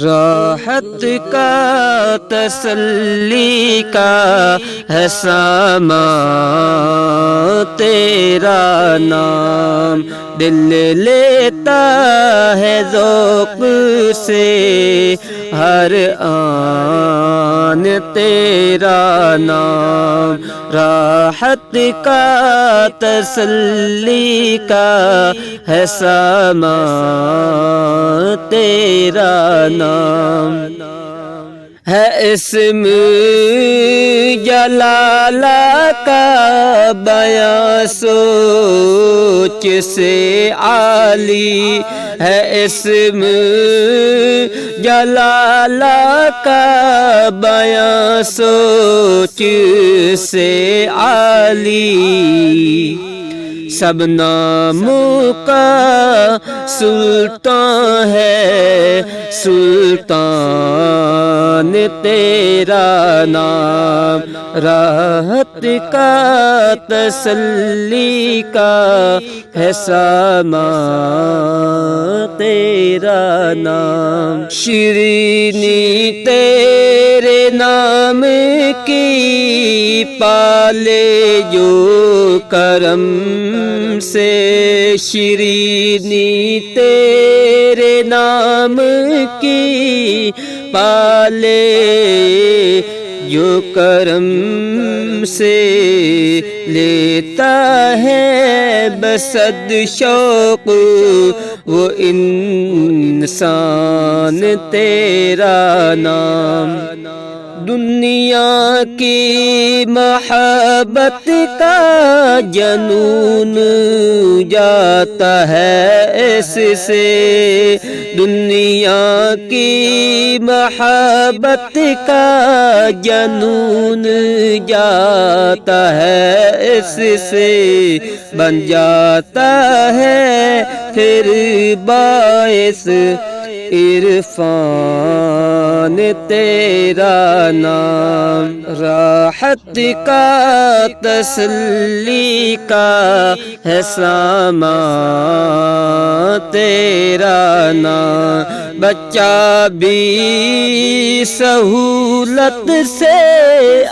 راحت کا تسلی کا ہے سامان تیرا نام، دل لیتا ہے ذوق سے ہر آن تیرا نام، راحت کا تسلی کا ہے سامان تیرا نام، ہے اسم جلالہ کا بیاں سوچ سے عالی، ہے اسم جلالہ کا بیاں سوچ سے عالی، سب ناموں کا سلطان ہے سلطان تیرا نام، راحت کا تسلی کا ہے سامان تیرا نام، شیرینی تیرے نام کی پالے جو کرم سے، شیرینی تیرے نام کی پالے جو کرم سے، لیتا ہے بصد شوق وہ انسان تیرا نام، دنیا کی محبت کا جنون جاتا ہے اس سے، دنیا کی محبت کا جنون جاتا ہے اس سے، بن جاتا ہے پھر باعث عرفان تیرا نام، راحت کا تسلی کا ہے سامان تیرا نام، بچہ بھی سہولت سے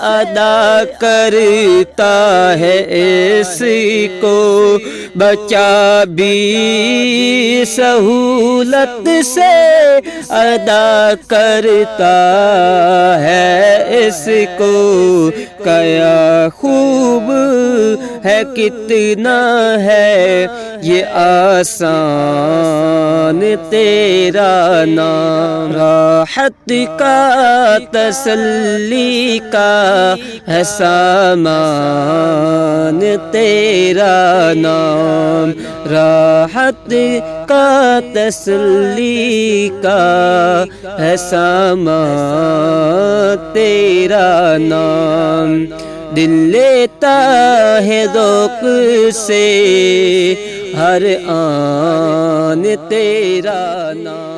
ادا کرتا ہے اس کو، بچہ بھی سہولت سے ادا کرتا ہے اس کو، کیا خوب ہے کتنا ہے یہ آسان تیرا نام، راحت کا تسلی کا ہے سامان تیرا نام، راحت کا تسلی کا ہے سامان تیرا نام، دل لیتا ہے ذوق سے ہر آن تیرا نام۔